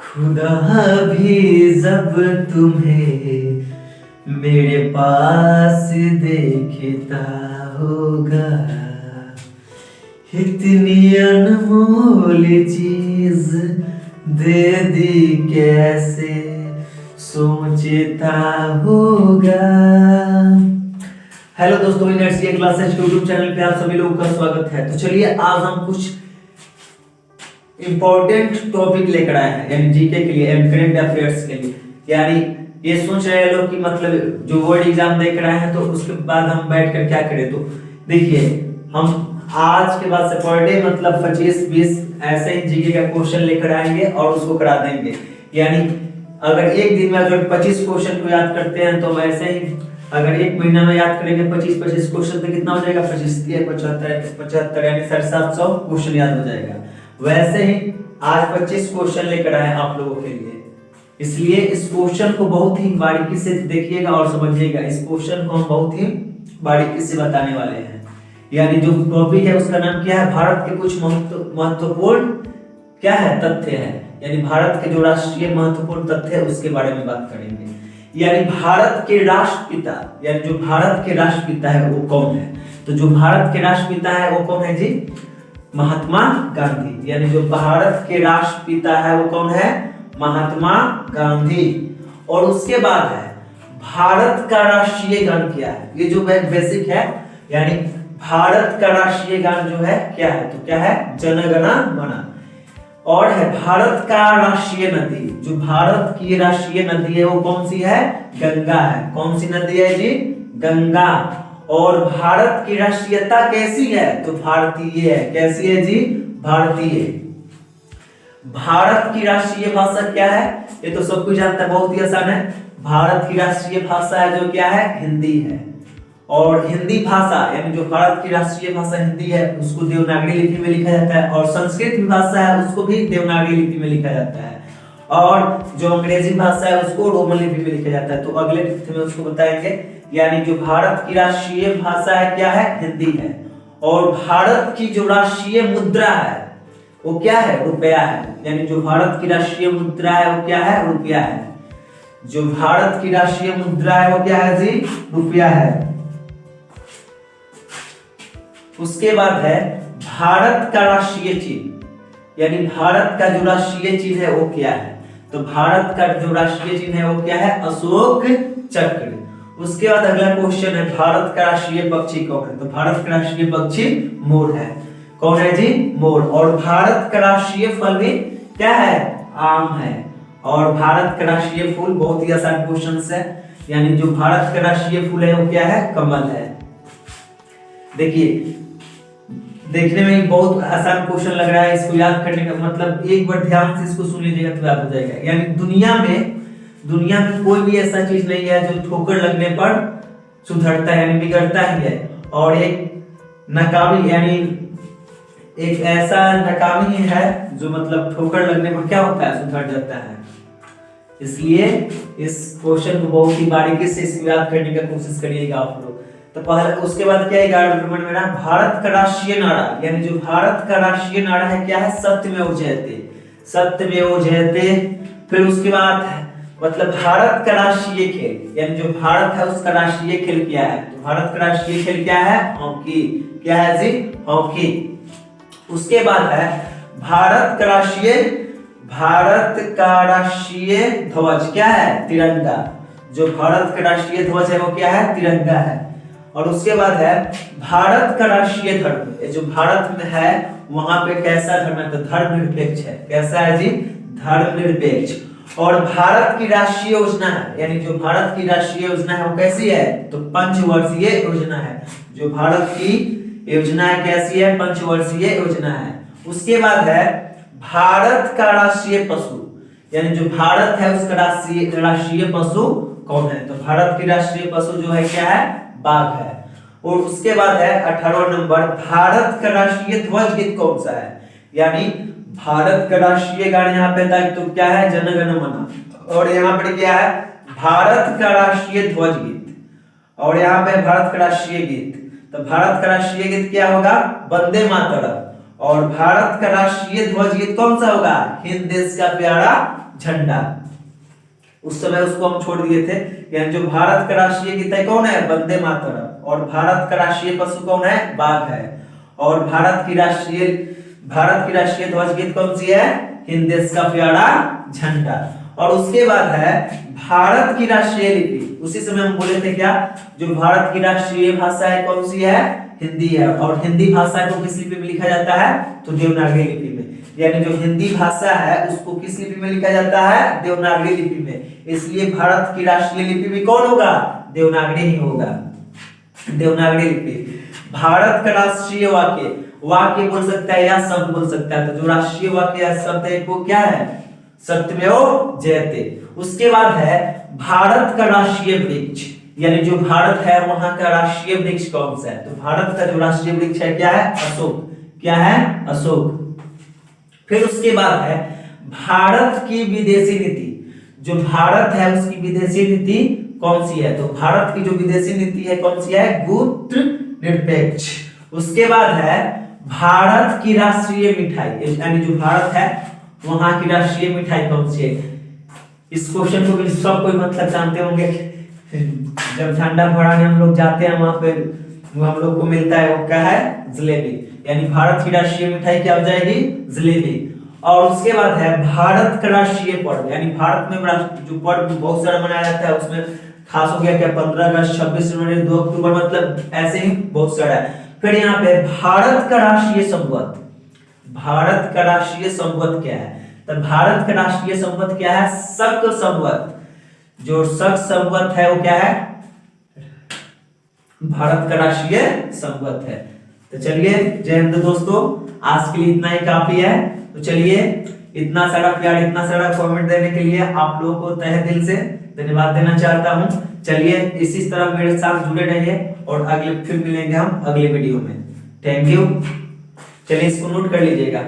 खुदा भी जब तुम्हें मेरे पास देखता होगा, इतनी अनमोल चीज दे दी कैसे सोचता होगा। हेलो दोस्तों, इनर्सी क्लासेस यूट्यूब चैनल पे आप सभी लोगों का स्वागत है। तो चलिए आज हम कुछ इंपॉर्टेंट टॉपिक लेकर आए हैं, यानी जीके के लिए एंड करंट अफेयर्स के लिए। यानी ये सोच रहे हैं लोग कि मतलब जो बोर्ड एग्जाम देकर आए हैं तो उसके बाद हम बैठ कर क्या करें। तो देखिए, हम आज के बाद से पर डे मतलब 25-20 ऐसे ही जीके का क्वेश्चन लेकर आएंगे और उसको करा देंगे। यानी अगर एक दिन में अगर 25 क्वेश्चन को याद करते हैं तो वैसे ही अगर एक महीना में याद करेंगे 25 क्वेश्चन तो कितना हो जाएगा, 25 75 यानी 750 क्वेश्चन याद हो जाएगा। वैसे ही आज 25 क्वेश्चन लेकर आए आप लोगों के लिए, इसलिए इस क्वेश्चन को बहुत ही बारीकी से देखिएगा और समझिएगा। इस क्वेश्चन को हम बहुत ही बारीकी से बताने वाले हैं। यानी जो टॉपिक है उसका नाम क्या है, भारत के कुछ महत्वपूर्ण क्या है तथ्य है। यानी भारत के जो राष्ट्रीय महत्वपूर्ण तथ्य है उसके बारे में बात करेंगे। यानी भारत के राष्ट्रपिता, यानी जो भारत के राष्ट्रपिता है वो कौन है। तो जो भारत के राष्ट्रपिता है वो कौन है जी, महात्मा गांधी। यानी जो भारत के राष्ट्रपिता है वो कौन है, महात्मा गांधी। और उसके बाद है भारत का राष्ट्रीय गान क्या है, ये जो बेसिक है। यानी भारत का राष्ट्रीय गान जो है क्या है, तो क्या है, जन गण मन। और है भारत का राष्ट्रीय नदी, जो भारत की राष्ट्रीय नदी है वो कौन सी है, गंगा है। कौन सी नदी है जी, गंगा। और भारत की राष्ट्रीयता कैसी है, तो भारतीय है। कैसी है जी, भारतीय। भारत की राष्ट्रीय भाषा क्या है, ये तो सब कुछ जानता है, बहुत ही आसान है। भारत की राष्ट्रीय भाषा है जो क्या है, हिंदी है। और हिंदी भाषा यानी जो भारत की राष्ट्रीय भाषा हिंदी है उसको देवनागरी लिपि में लिखा जाता है, और संस्कृत भी भाषा है उसको भी देवनागरी लिपि में लिखा जाता है, और जो अंग्रेजी भाषा है उसको रोमन लिपि में लिखा जाता है। तो अगले में उसको बताएंगे। यानी जो भारत की राष्ट्रीय भाषा है क्या है, हिंदी है। और भारत की जो राष्ट्रीय मुद्रा है वो क्या है, रुपया है। यानी जो भारत की राष्ट्रीय मुद्रा है वो क्या है, रुपया है। जो भारत की राष्ट्रीय मुद्रा है वो क्या है जी, रुपया है। उसके बाद है भारत का राष्ट्रीय चिन्ह, यानी भारत का जो राष्ट्रीय चिन्ह है वो क्या है। तो भारत का जो राष्ट्रीय चिन्ह है वो क्या है, अशोक चक्र। उसके बाद अगला क्वेश्चन है भारत का राष्ट्रीय पक्षी कौन है। तो भारत का राष्ट्रीय पक्षी मोर है। कौन है जी, मोर। और भारत का राष्ट्रीय फल भी क्या है, आम है। और भारत का राष्ट्रीय फूल, बहुत ही आसान क्वेश्चन है। यानी जो भारत का राष्ट्रीय फूल है वो क्या है, कमल है। देखिए, देखने में बहुत आसान क्वेश्चन लग रहा है, इसको याद करने का मतलब एक बार ध्यान से इसको सुन लीजिएगा तो याद हो जाएगा। यानी दुनिया में कोई भी ऐसा चीज नहीं है जो ठोकर लगने पर सुधरता है, यानी बिगड़ता ही है। और एक नाकामी, यानी एक ऐसा नाकामी है जो मतलब ठोकर लगने पर क्या होता है, सुधर जाता है। इसलिए इस क्वेश्चन को बहुत ही बारीकी से इसको याद करने का कोशिश करिएगा आप लोग। तो पहले उसके बाद क्या है 11 नंबर में, भारत का राष्ट्रीय नारा। यानी जो भारत का राष्ट्रीय नारा है क्या है, सत्यमेव जयते, सत्यमेव जयते। फिर उसके बाद मतलब भारत का राष्ट्रीय खेल, यानी जो भारत है उसका राष्ट्रीय खेल क्या है। तो भारत का राष्ट्रीय खेल क्या है, हॉकी। क्या है जी, हॉकी। उसके बाद है भारत का राष्ट्रीय ध्वज क्या है, तिरंगा। जो भारत का राष्ट्रीय ध्वज है वो क्या है, तिरंगा है। और उसके बाद है भारत का राष्ट्रीय धर्म, जो भारत में है वहां पे कैसा धर्म है, तो धर्मनिरपेक्ष है। कैसा है जी, धर्मनिरपेक्ष। और भारत की राष्ट्रीय योजना है, यानी जो भारत की राष्ट्रीय योजना है वो कैसी है, तो पंचवर्षीय योजना है। जो भारत की योजना है कैसी है, पंचवर्षीय योजना है। उसके बाद है भारत का राष्ट्रीय पशु, यानी जो भारत है उसका राष्ट्रीय पशु कौन है। तो भारत की राष्ट्रीय पशु जो है क्या है, बाघ है। और उसके बाद है 18वां नंबर, भारत का राष्ट्रीय ध्वज गीत कौन सा है। यानी भारत का राष्ट्रीय गान यहाँ पे था तो क्या है, जन गण मन। और यहाँ पर क्या है, भारत का राष्ट्रीय ध्वज गीत। और यहाँ पे भारत का राष्ट्रीय गीत, तो भारत का राष्ट्रीय गीत क्या होगा, वंदे मातरम। और भारत का राष्ट्रीय ध्वज गीत कौन सा होगा? हिंद देश का प्यारा झंडा। उस समय उसको हम छोड़ दिए थे। यानी जो भारत का राष्ट्रीय गीत है कौन है? वंदे मातरम। और भारत का राष्ट्रीय पशु कौन है? बाघ है। और भारत की राष्ट्रीय ध्वज गीत कौन सी है? हिंद देश का प्यारा झंडा। और उसके बाद है भारत की राष्ट्रीय लिपि। उसी समय हम बोले थे क्या, जो भारत की राष्ट्रीय भाषा है कौन सी है? हिंदी है। और हिंदी भाषा को किस लिपि में लिखा जाता है? तो देवनागरी लिपि में। यानी जो हिंदी भाषा है उसको किस लिपि में लिखा जाता है? देवनागरी लिपि में। इसलिए भारत की राष्ट्रीय लिपि भी कौन होगा? देवनागरी ही होगा, देवनागरी लिपि। भारत का राष्ट्रीय वाक्य बोल सकता है या शब्द बोल सकता है। तो जो राष्ट्रीय वाक्य या शब्द है वो क्या है? सत्यमेव जयते। उसके बाद है भारत का राष्ट्रीय वृक्ष। यानी जो भारत है वहां का राष्ट्रीय वृक्ष कौन सा है? तो भारत का जो राष्ट्रीय वृक्ष है क्या है? अशोक। क्या है? अशोक। फिर उसके बाद है भारत की विदेशी नीति। जो भारत है उसकी विदेशी नीति कौन सी है? तो भारत की जो विदेशी नीति है कौन सी है? गुप्त निरपेक्ष। उसके बाद है भारत की राष्ट्रीय मिठाई। यानी जो भारत है वहां की राष्ट्रीय मिठाई कौन सी है? इस क्वेश्चन को भी सब कोई मतलब जानते होंगे। जब झंडा फहराने हम लोग जाते हैं वहां पे हम लोग को मिलता है वो क्या है? जलेबी। यानी भारत की राष्ट्रीय मिठाई क्या हो जाएगी? जलेबी। और उसके बाद है भारत का राष्ट्रीय पर्व। यानी भारत में जो पर्व बहुत सारा मनाया जाता है उसमें खास हो गया क्या? 15 अगस्त, 26 जनवरी, 2 अक्टूबर, मतलब ऐसे ही बहुत सारा है। फिर यहाँ पे भारत का राष्ट्रीय संवत। भारत का राष्ट्रीय संवत क्या है? तो भारत का राष्ट्रीय संवत क्या है? शक संवत। जो शक संवत है वो क्या है? भारत का राष्ट्रीय संवत है। तो चलिए जय हिंद दोस्तों, आज के लिए इतना ही काफी है। तो चलिए इतना सारा प्यार, इतना सारा कमेंट देने के लिए आप लोगों को तहे दिल से धन्यवाद देना चाहता हूं। चलिए इसी तरह मेरे साथ जुड़े रहिए और अगले फिर मिलेंगे हम अगले वीडियो में। Thank you. चलिए इसको नोट कर लीजिएगा।